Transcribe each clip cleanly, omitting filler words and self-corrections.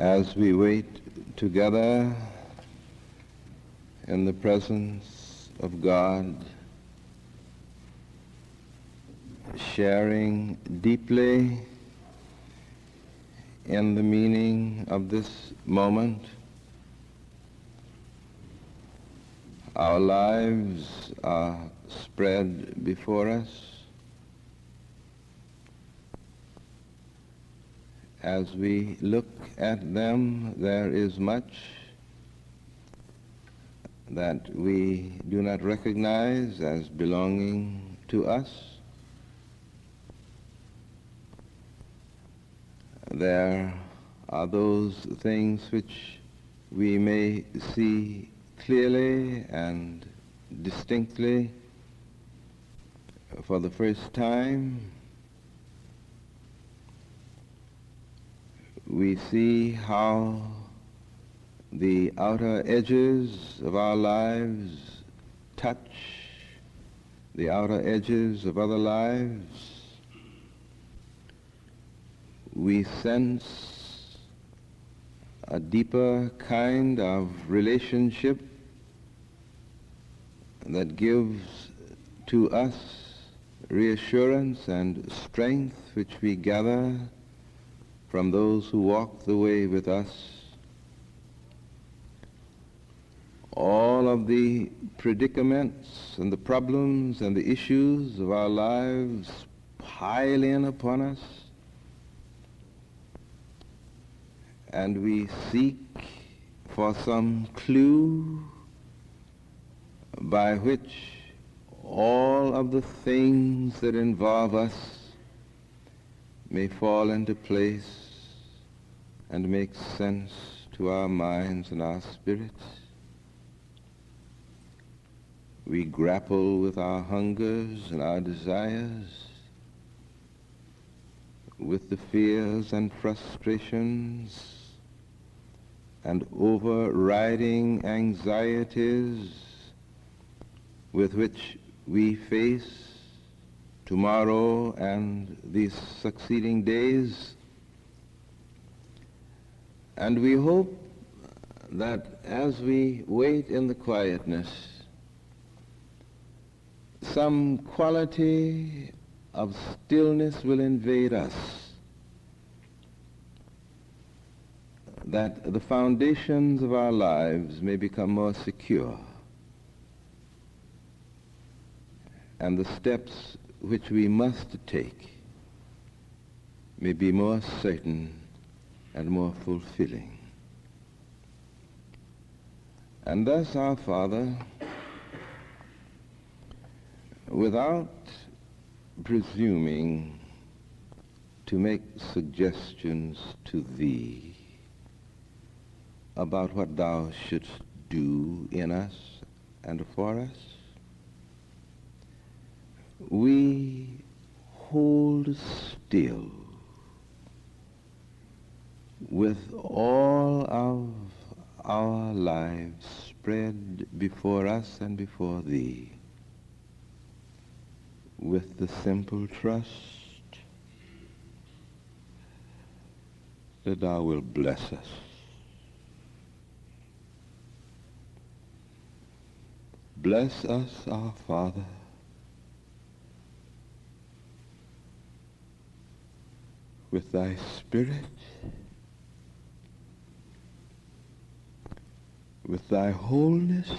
as we wait together in the presence of God, sharing deeply in the meaning of this moment. Our lives are spread before us. As we look at them, there is much that we do not recognize as belonging to us. There are those things which we may see clearly and distinctly for the first time. We see how the outer edges of our lives touch the outer edges of other lives. We sense a deeper kind of relationship that gives to us reassurance and strength which we gather from those who walk the way with us. All of the predicaments and the problems and the issues of our lives pile in upon us, and we seek for some clue by which all of the things that involve us may fall into place and make sense to our minds and our spirits. We grapple with our hungers and our desires, with the fears and frustrations and overriding anxieties with which we face tomorrow and these succeeding days. And we hope that as we wait in the quietness, some quality of stillness will invade us, that the foundations of our lives may become more secure, and the steps which we must take may be more certain and more fulfilling. And thus, our Father, without presuming to make suggestions to Thee about what Thou shouldst do in us and for us, we hold still with all of our lives spread before us and before Thee, with the simple trust that Thou wilt bless us. Bless us, our Father, with Thy Spirit, with Thy wholeness,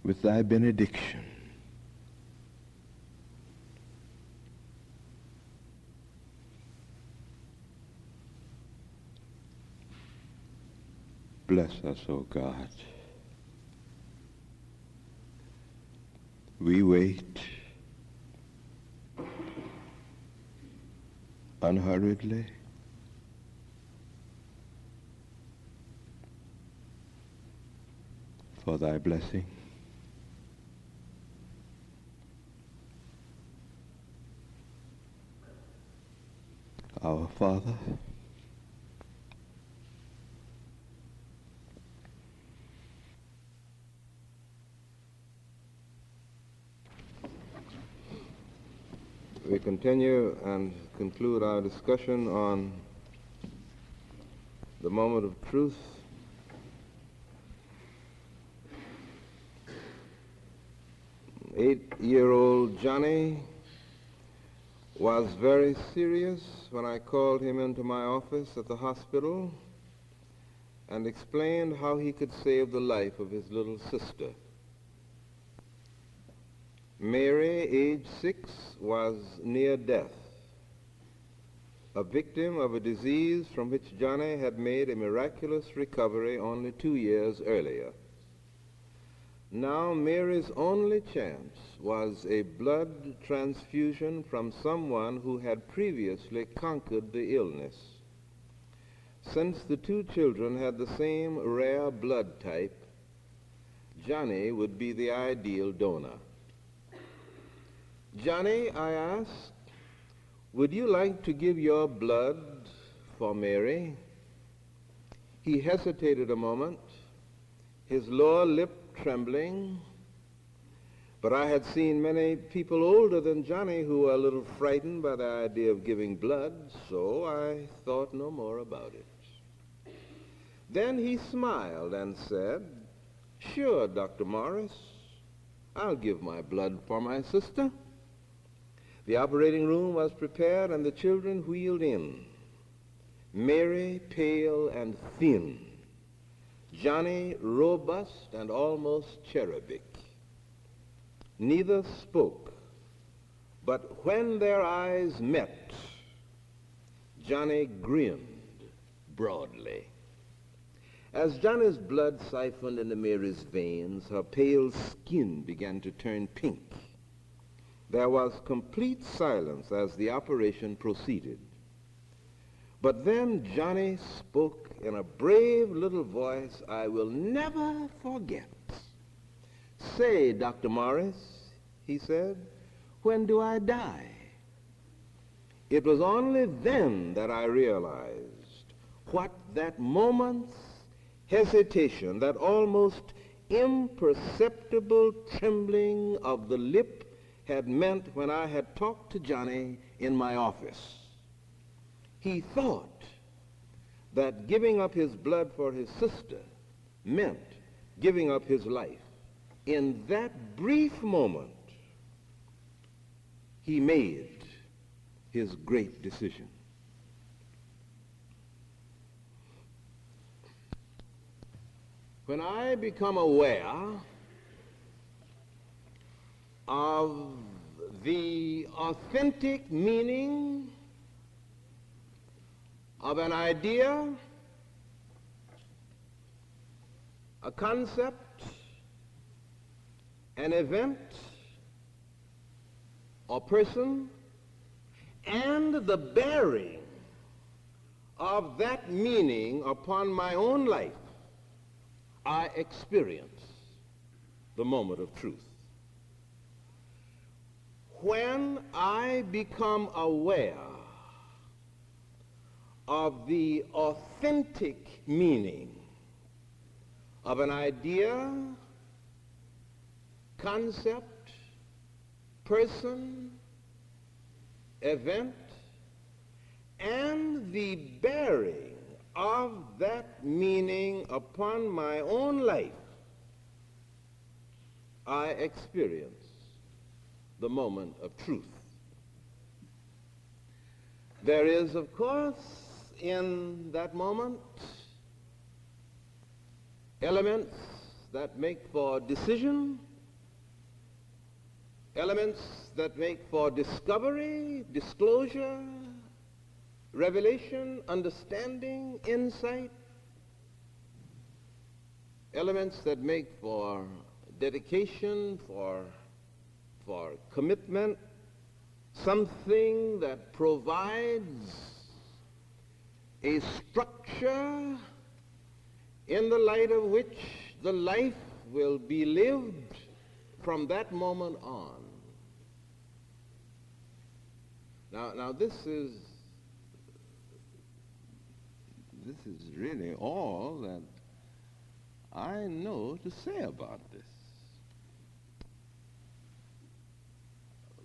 with Thy benediction. Bless us, O God. We wait unhurriedly, for Thy blessing. Our Father, we continue and conclude our discussion on The moment of truth. Eight-year-old Johnny was very serious when I called him into my office at the hospital and explained how he could save the life of his little sister. Mary, age 6, was near death, a victim of a disease from which Johnny had made a miraculous recovery only 2 years earlier. Now Mary's only chance was a blood transfusion from someone who had previously conquered the illness. Since the two children had the same rare blood type, Johnny would be the ideal donor. "Johnny," I asked, "would you like to give your blood for Mary?" He hesitated a moment, his lower lip trembling, but I had seen many people older than Johnny who were a little frightened by the idea of giving blood, so I thought no more about it. Then he smiled and said, "Sure, Dr. Morris, I'll give my blood for my sister." The operating room was prepared and the children wheeled in. Mary pale and thin, Johnny robust and almost cherubic. Neither spoke, but when their eyes met, Johnny grinned broadly. As Johnny's blood siphoned into Mary's veins, her pale skin began to turn pink. There was complete silence as the operation proceeded. But then Johnny spoke in a brave little voice I will never forget. "Say, Dr. Morris," he said, "when do I die?" It was only then that I realized what that moment's hesitation, that almost imperceptible trembling of the lip had meant when I had talked to Johnny in my office. He thought that giving up his blood for his sister meant giving up his life. In that brief moment, he made his great decision. When I become aware of the authentic meaning of an idea, a concept, an event, or person, and the bearing of that meaning upon my own life, I experience the moment of truth. When I become aware of the authentic meaning of an idea, concept, person, event, and the bearing of that meaning upon my own life, I experience the moment of truth. There is, of course, in that moment, elements that make for decision, elements that make for discovery, disclosure, revelation, understanding, insight, elements that make for dedication, for commitment, something that provides a structure in the light of which the life will be lived from that moment on. Now this is really all that I know to say about this.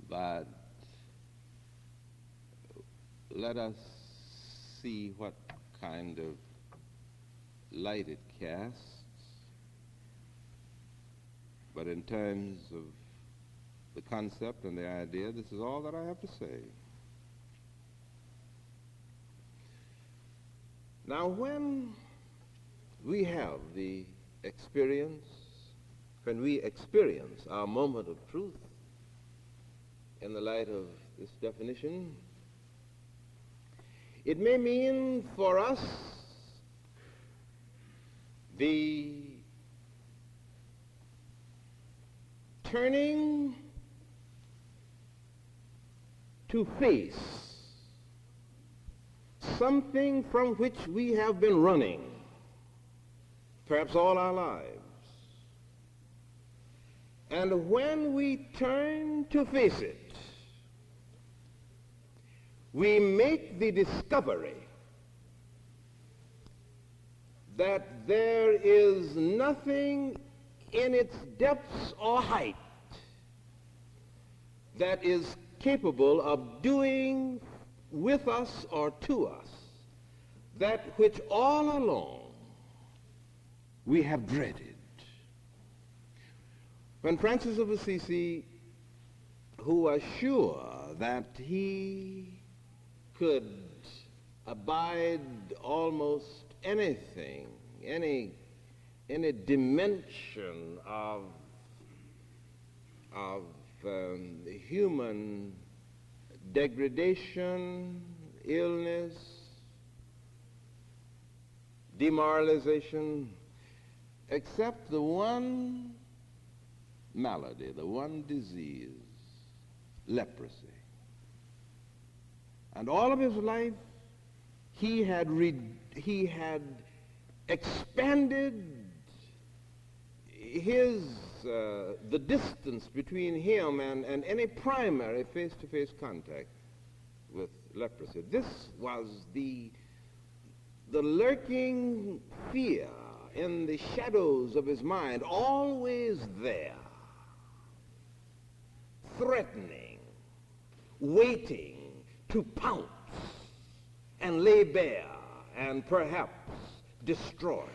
But let us see what kind of light it casts, but in terms of the concept and the idea, this is all that I have to say. Now, when we have the experience, when we experience our moment of truth in the light of this definition, it may mean for us the turning to face something from which we have been running perhaps all our lives. And when we turn to face it, we make the discovery that there is nothing in its depths or height that is capable of doing with us or to us that which all along we have dreaded. When Francis of Assisi, who was sure that he could abide almost anything, any dimension of human degradation, illness, demoralization, except the one malady, the one disease, leprosy. And all of his life, he had expanded the distance between him and any primary face-to-face contact with leprosy. This was the lurking fear in the shadows of his mind, always there, threatening, waiting to pounce and lay bare and perhaps destroy.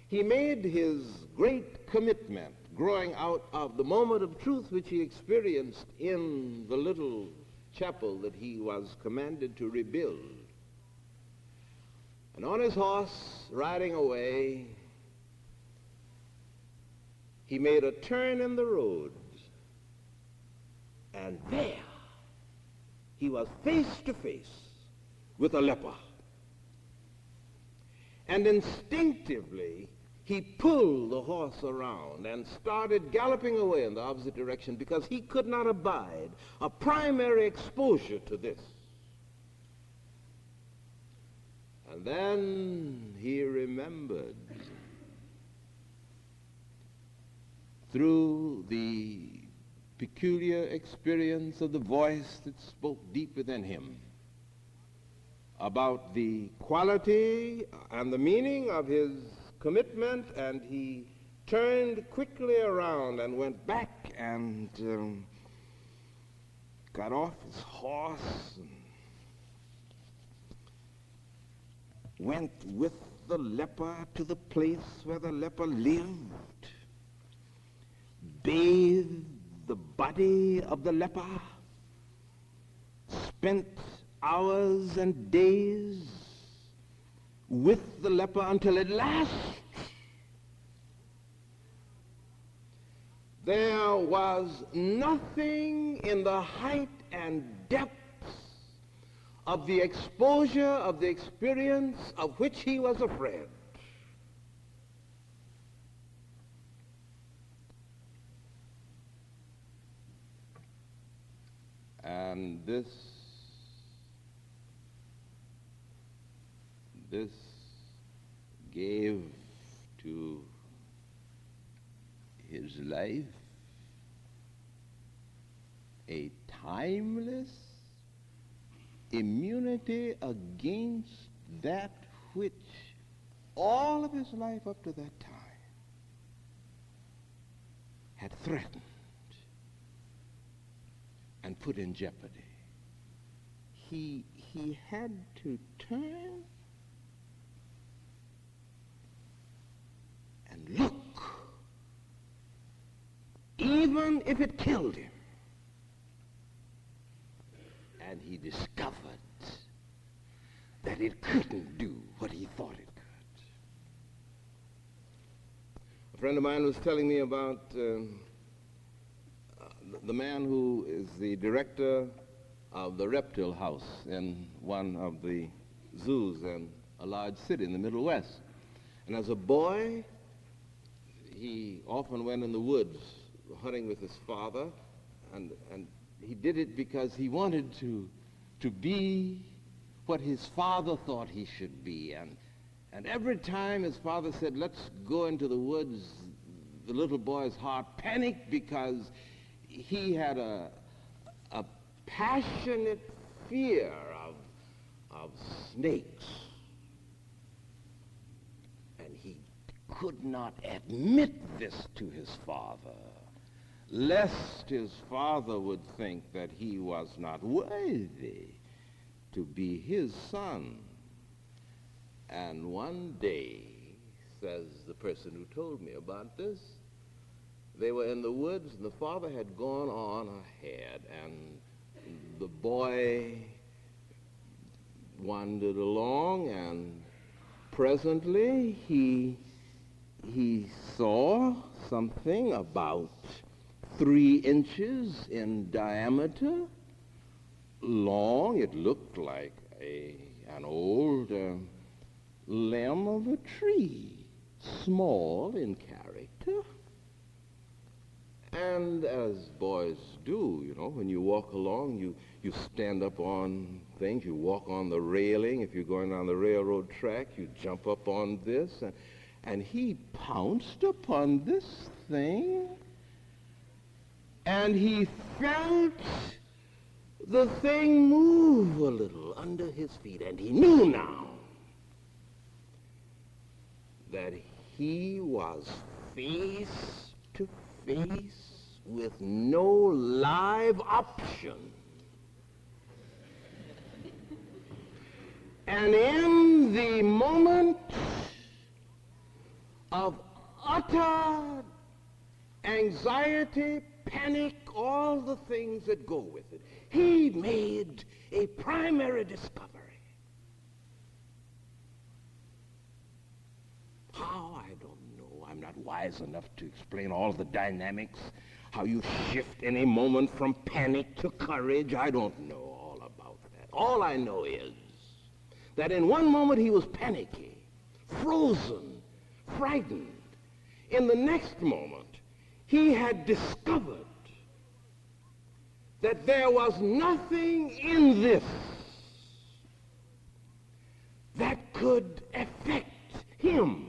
He made his great commitment growing out of the moment of truth which he experienced in the little chapel that he was commanded to rebuild. And on his horse, riding away, he made a turn in the road, and there he was face to face with a leper. And instinctively, he pulled the horse around and started galloping away in the opposite direction because he could not abide a primary exposure to this. And then he remembered, through the peculiar experience of the voice that spoke deep within him, about the quality and the meaning of his commitment, and he turned quickly around and went back and got off his horse and went with the leper to the place where the leper lived, bathed the body of the leper, spent hours and days with the leper until at last there was nothing in the height and depths of the exposure of the experience of which he was afraid. And this gave to his life a timeless immunity against that which all of his life up to that time had threatened and put in jeopardy. He had to turn look, even if it killed him. And he discovered that it couldn't do what he thought it could. A friend of mine was telling me about the man who is the director of the reptile house in one of the zoos in a large city in the Middle West. And as a boy, he often went in the woods hunting with his father, and he did it because he wanted to be what his father thought he should be. And every time his father said, let's go into the woods, the little boy's heart panicked because he had a passionate fear of snakes. And he could not admit this to his father, lest his father would think that he was not worthy to be his son. And one day, says the person who told me about this, they were in the woods and the father had gone on ahead, and the boy wandered along, and presently he saw something about 3 inches in diameter, long. It looked like an old limb of a tree, small in character. And as boys do, you know, when you walk along, you stand up on things, you walk on the railing. If you're going down the railroad track, you jump up on this. And he pounced upon this thing, and he felt the thing move a little under his feet, and he knew now that he was face to face with no live option. And in the moment of utter anxiety, panic, all the things that go with it, he made a primary discovery. How? I don't know. I'm not wise enough to explain all the dynamics, how you shift any moment from panic to courage. I don't know all about that. All I know is that in one moment he was panicky, frozen, frightened. In the next moment, he had discovered that there was nothing in this that could affect him.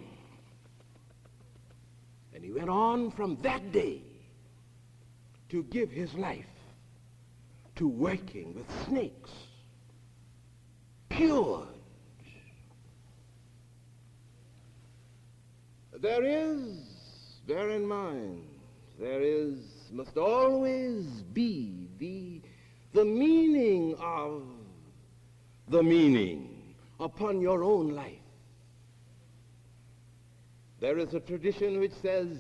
And he went on from that day to give his life to working with snakes, cured. There is, bear in mind, must always be the meaning of the meaning upon your own life. There is a tradition which says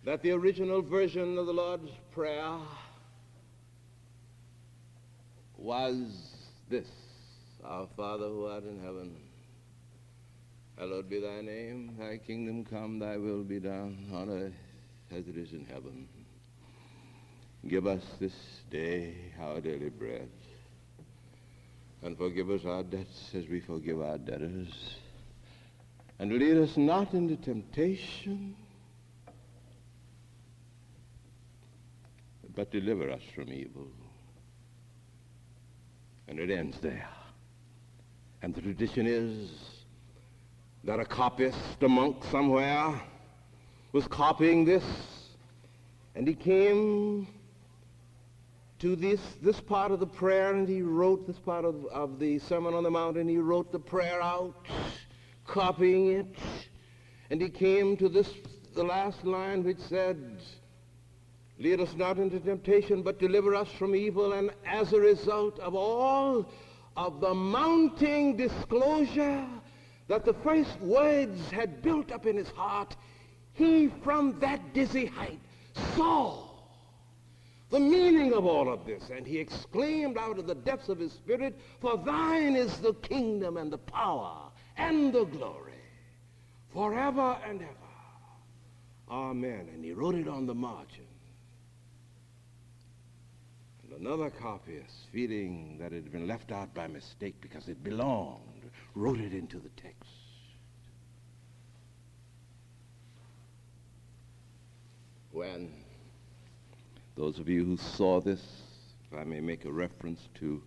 that the original version of the Lord's Prayer was this: Our Father who art in heaven, hallowed be thy name, thy kingdom come, thy will be done on earth as it is in heaven. Give us this day our daily bread, and forgive us our debts as we forgive our debtors. And lead us not into temptation, but deliver us from evil. And it ends there. And the tradition is that a copyist, a monk somewhere, was copying this, and he came to this part of the prayer, and he wrote this part of the Sermon on the Mount, and he wrote the prayer out, copying it, and he came to the last line, which said, lead us not into temptation, but deliver us from evil. And as a result of all of the mounting disclosure that the first words had built up in his heart, he from that dizzy height saw the meaning of all of this, and he exclaimed out of the depths of his spirit, "For thine is the kingdom and the power and the glory forever and ever. Amen." And he wrote it on the margin. And another copyist, feeling that it had been left out by mistake because it belonged, wrote it into the text. When those of you who saw this, if I may make a reference to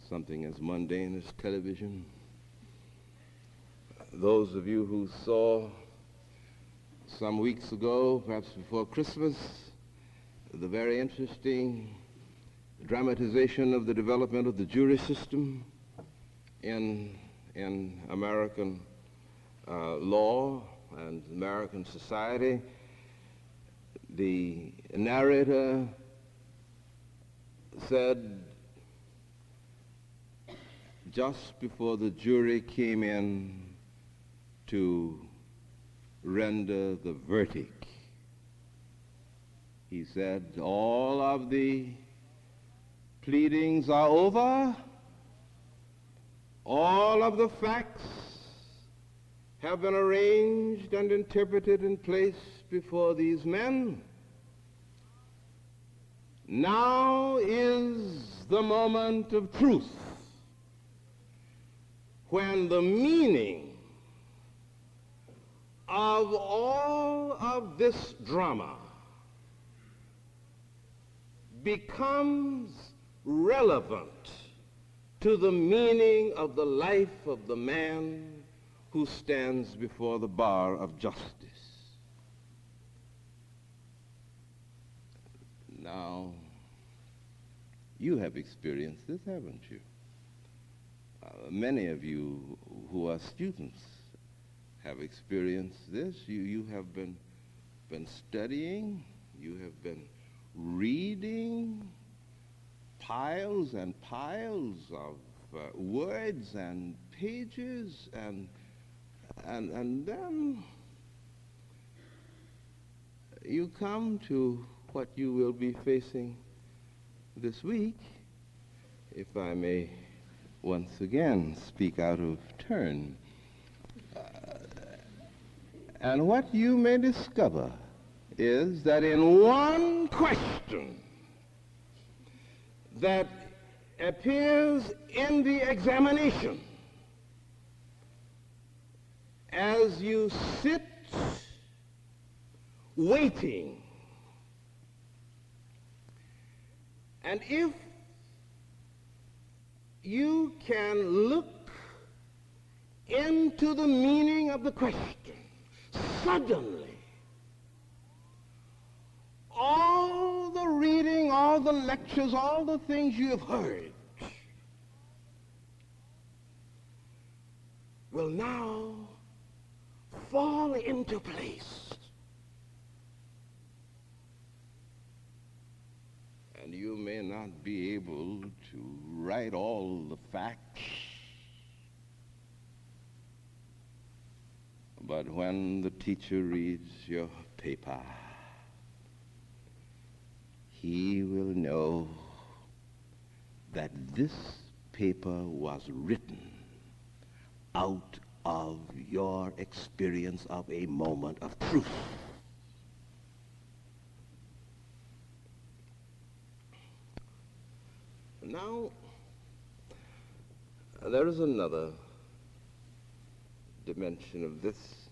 something as mundane as television, those of you who saw some weeks ago, perhaps before Christmas, the very interesting dramatization of the development of the jury system in American law and American society, the narrator said just before the jury came in to render the verdict, he said, "All of the pleadings are over. All of the facts have been arranged and interpreted and placed before these men. Now is the moment of truth, when the meaning of all of this drama becomes relevant to the meaning of the life of the man who stands before the bar of justice." Now, you have experienced this, haven't you? Many of you who are students have experienced this. You have been studying, you have been reading piles and piles of words and pages, and then you come to what you will be facing this week, if I may once again speak out of turn. And what you may discover is that in one question that appears in the examination, as you sit waiting, and if you can look into the meaning of the question, suddenly all the reading, all the lectures, all the things you have heard will now fall into place. And you may not be able to write all the facts, but when the teacher reads your paper, he will know that this paper was written out of your experience of a moment of truth. Now, there is another dimension of this.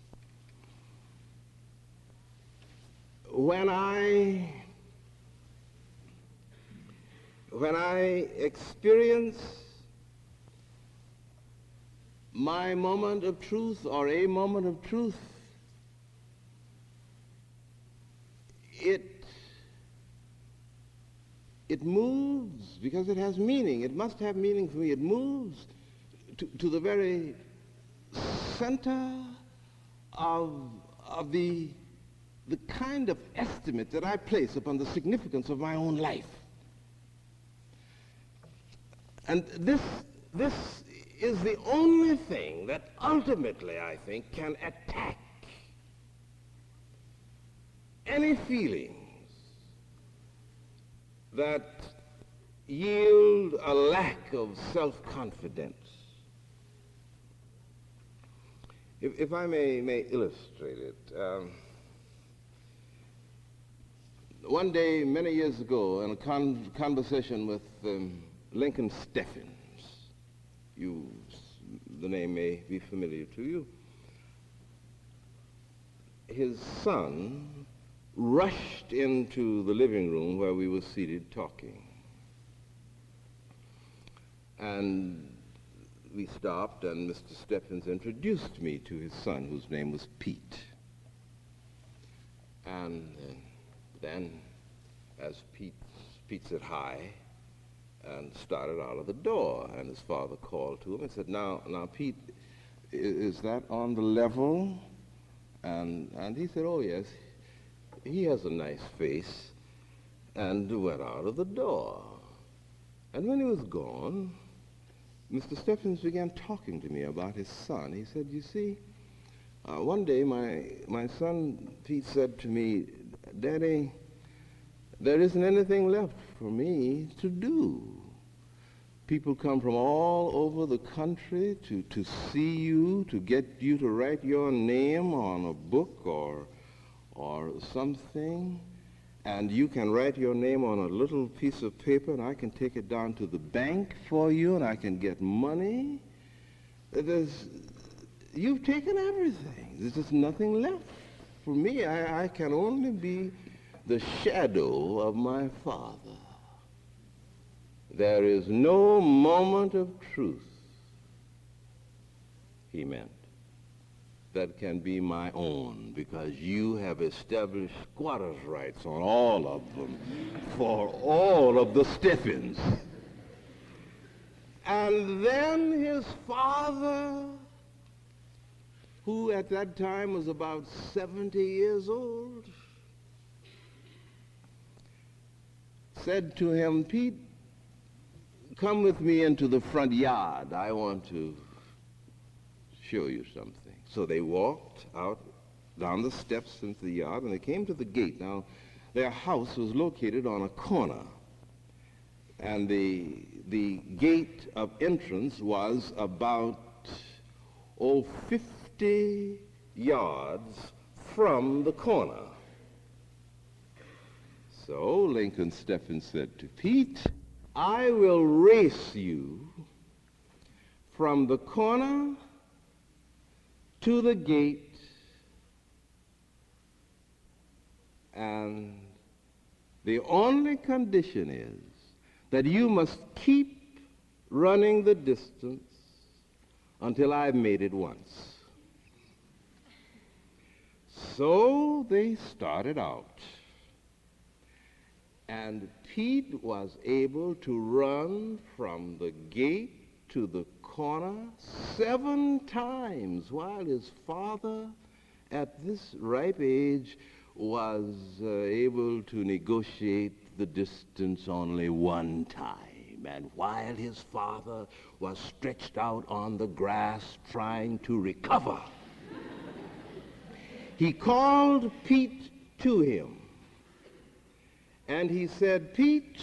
When I experience my moment of truth or a moment of truth, it moves because it has meaning. It must have meaning for me. It moves to the very center of the kind of estimate that I place upon the significance of my own life. And this is the only thing that ultimately, I think, can attack any feelings that yield a lack of self-confidence. If I may illustrate it, one day, many years ago, in a conversation with Lincoln Steffens, the name may be familiar to you, his son rushed into the living room where we were seated talking. And we stopped, and Mr. Steffens introduced me to his son, whose name was Pete. And then, as Pete said hi and started out of the door, and his father called to him and said, now, Pete, is that on the level? And he said, oh, yes, he has a nice face, and went out of the door. And when he was gone, Mr. Steffens began talking to me about his son. He said, you see, one day my son Pete said to me, Daddy, there isn't anything left for me to do. People come from all over the country to see you, to get you to write your name on a book or something, and you can write your name on a little piece of paper, and I can take it down to the bank for you, and I can get money. You've taken everything. There's just nothing left for me. I can only be the shadow of my father. There is no moment of truth, he meant, that can be my own, because you have established squatters' rights on all of them for all of the Steffens. And then his father, who at that time was about 70 years old, said to him, Pete, come with me into the front yard. I want to show you something. So they walked out down the steps into the yard, and they came to the gate. Now, their house was located on a corner, and the gate of entrance was about 50 yards from the corner. So Lincoln Steffens said to Pete, I will race you from the corner to the gate, and the only condition is that you must keep running the distance until I've made it once. So they started out, and Pete was able to run from the gate to the corner 7 times, while his father, at this ripe age, was able to negotiate the distance only 1 time. And while his father was stretched out on the grass trying to recover, he called Pete to him, and he said, Pete,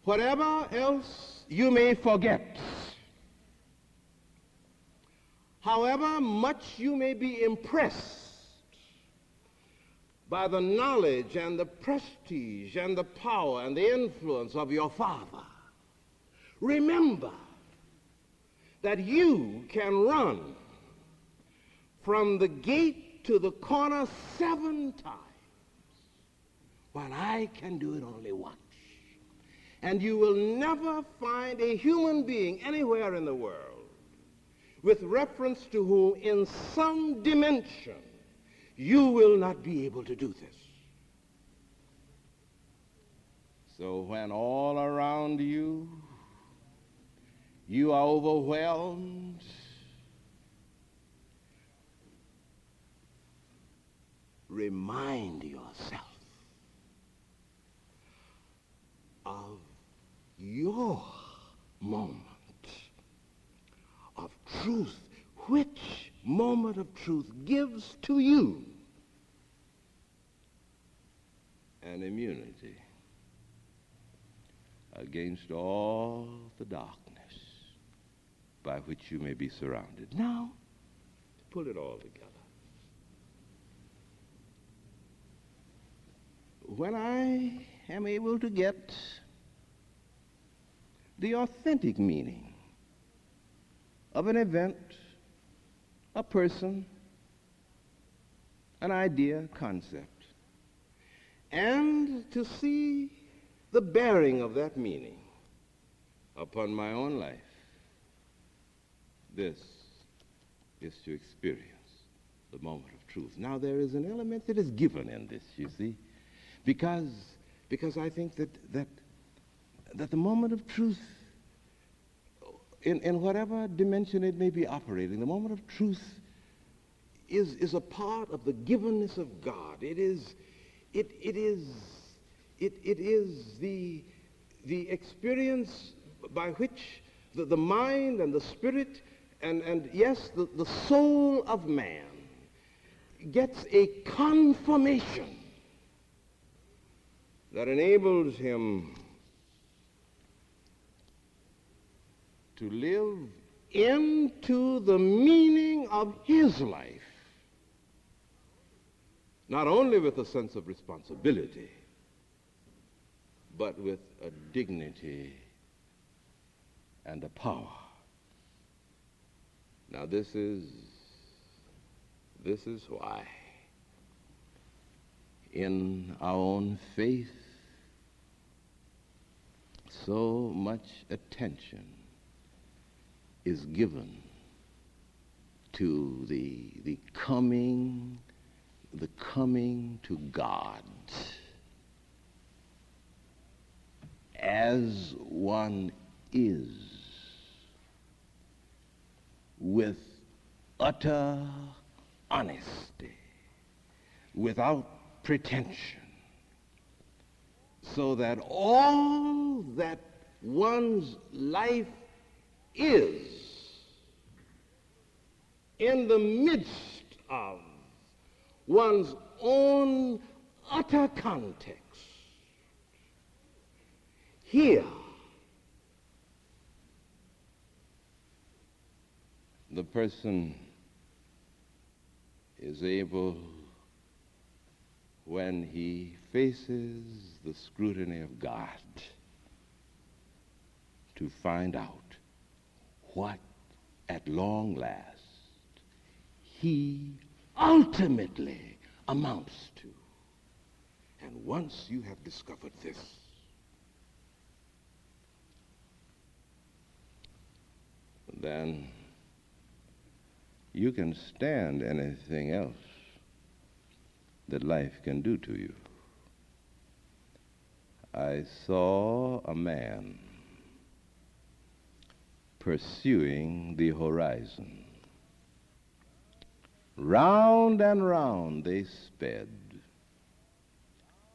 whatever else you may forget, however much you may be impressed by the knowledge and the prestige and the power and the influence of your father, remember that you can run from the gate to the corner 7 times, while I can do it only once. And you will never find a human being anywhere in the world with reference to whom in some dimension you will not be able to do this. So when all around you are overwhelmed, remind yourself of your moment of truth, which moment of truth gives to you an immunity against all the darkness by which you may be surrounded. Now, pull it all together. When I am able to get the authentic meaning of an event, a person, an idea, concept, and to see the bearing of that meaning upon my own life, this is to experience the moment of truth. Now, there is an element that is given in this, you see, because I think that the moment of truth, in whatever dimension it may be operating, the moment of truth is a part of the givenness of God. It is the experience by which the mind and the spirit and yes, the soul of man gets a confirmation that enables him to live into the meaning of his life, not only with a sense of responsibility, but with a dignity and a power. Now, this is why in our own faith so much attention is given to the coming to God as one is, with utter honesty, without pretension, so that all that one's life is in the midst of one's own utter context. Here, the person is able, when he faces the scrutiny of God, to find out what, at long last, he ultimately amounts to. And once you have discovered this, then you can stand anything else that life can do to you. I saw a man pursuing the horizon. Round and round they sped.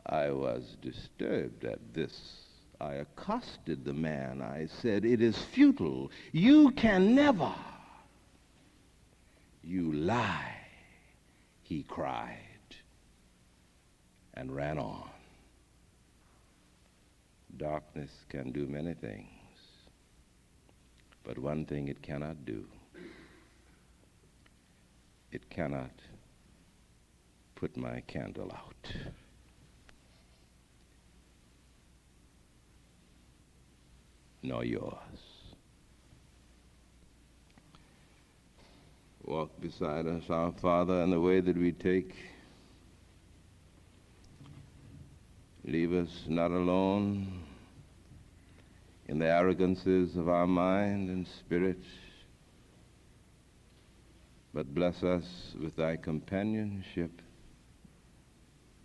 I was disturbed at this. I accosted the man. I said, "It is futile. You can never." "You lie," he cried, and ran on. Darkness can do many things, but one thing it cannot do. It cannot put my candle out. Nor yours. Walk beside us, our Father, in the way that we take. Leave us not alone in the arrogances of our mind and spirit, but bless us with thy companionship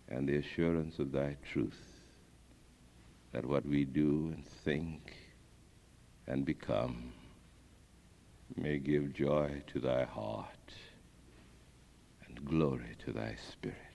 and the assurance of thy truth, that what we do and think and become may give joy to thy heart and glory to thy spirit.